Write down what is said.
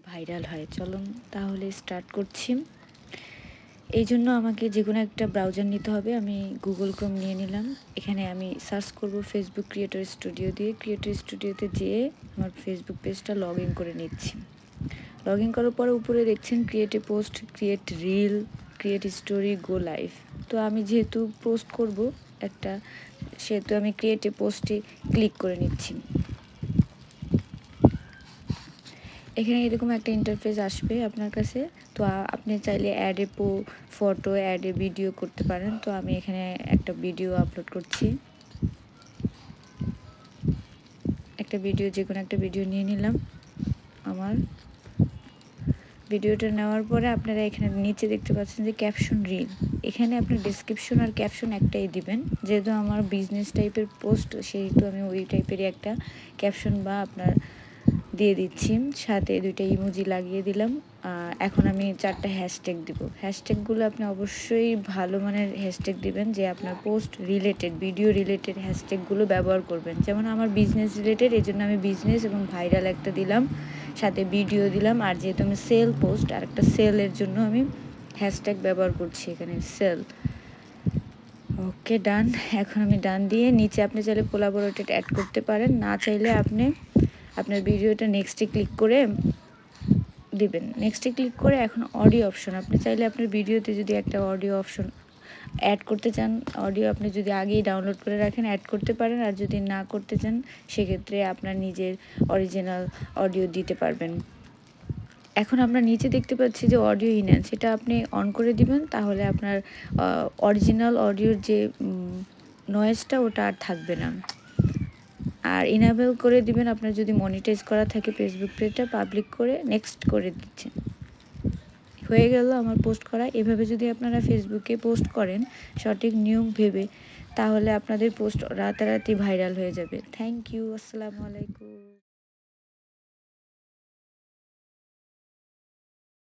Viral হয়। চলুন তাহলে স্টার্ট করছি। এই জন্য আমাকে যে কোনো একটা ব্রাউজার নিতে হবে। আমি গুগল ক্রোম নিয়ে নিলাম। এখানে আমি সার্চ করব ফেসবুক ক্রিয়েটর স্টুডিও দিয়ে। ক্রিয়েটর স্টুডিওতে যেয়ে আমার ফেসবুক পেজটা লগ ইন করে নিচ্ছি। লগ ইন করার পরে উপরে দেখছেন create a post, create reel, create story, go live. তো আমি যেহেতু পোস্ট করব একটা, সেহেতু আমি ক্রিয়েট এ পোস্টে ক্লিক করে নিচ্ছি। এখানে এরকম একটা ইন্টারফেস আসবে আপনার কাছে। তো আপনি চাইলে add a photo, add a video করতে পারেন। তো আমি এখানে একটা ভিডিও আপলোড করছি। একটা ভিডিও, যে কোনো একটা ভিডিও নিয়ে নিলাম। আমার ভিডিওটা নেওয়ার পরে আপনারা এখানে নিচে দেখতে পাচ্ছেন যে ক্যাপশন রিল। এখানে আপনার ডেসক্রিপশন আর ক্যাপশন একটাই দিবেন। যেহেতু আমার বিজনেস টাইপের পোস্ট, সেহেতু আমি ওই টাইপেরই একটা ক্যাপশন বা আপনার দিয়ে দিচ্ছি। সাথে 2টা ইমোজি লাগিয়ে দিলাম। এখন আমি 4টা হ্যাশট্যাগ দিব। হ্যাশট্যাগুলো আপনি অবশ্যই ভালো মানের হ্যাশট্যাগ দিবেন, যে আপনার পোস্ট রিলেটেড, ভিডিও রিলেটেড হ্যাশট্যাগুলো ব্যবহার করবেন। যেমন আমার বিজনেস রিলেটেড, এই জন্য আমি বিজনেস এবং ভাইরাল একটা দিলাম, সাথে ভিডিও দিলাম। আর যেহেতু আমি সেল পোস্ট, আর একটা সেলের জন্য আমি হ্যাশট্যাগ ব্যবহার করছি এখানে, সেল। ওকে, ডান। এখন আমি ডান দিয়ে নিচে আপনি চাইলে কোলাবোরেটেড অ্যাড করতে পারেন, না চাইলে আপনি আপনার ভিডিওটা নেক্সটে ক্লিক করে দিবেন। নেক্সটে ক্লিক করে এখন অডিও অপশন, আপনি চাইলে আপনার ভিডিওতে যদি একটা অডিও অপশন অ্যাড করতে চান, অডিও আপনি যদি আগেই ডাউনলোড করে রাখেন অ্যাড করতে পারেন। আর যদি না করতে চান, সেক্ষেত্রে আপনার নিজের অরিজিনাল অডিও দিতে পারবেন। এখন আমরা নিচে দেখতে পাচ্ছি যে অডিও ইনহ্যান্স, এটা আপনি অন করে দিবেন। তাহলে আপনার অরিজিনাল অডিওর যে নয়েজটা, ওটা আর থাকবে না। আর ইনেবল করে দিবেন আপনার যদি মনিটাইজ করা থাকে ফেসবুক পেজটা, পাবলিক করে নেক্সট করে দিচ্ছেন। হয়ে গেল আমার পোস্ট করা। এভাবে যদি আপনারা ফেসবুকে পোস্ট করেন সঠিক নিয়ম ভেবে, তাহলে আপনাদের পোস্ট রাতারাতি ভাইরাল হয়ে যাবে। Thank you. আসসালামু আলাইকুম।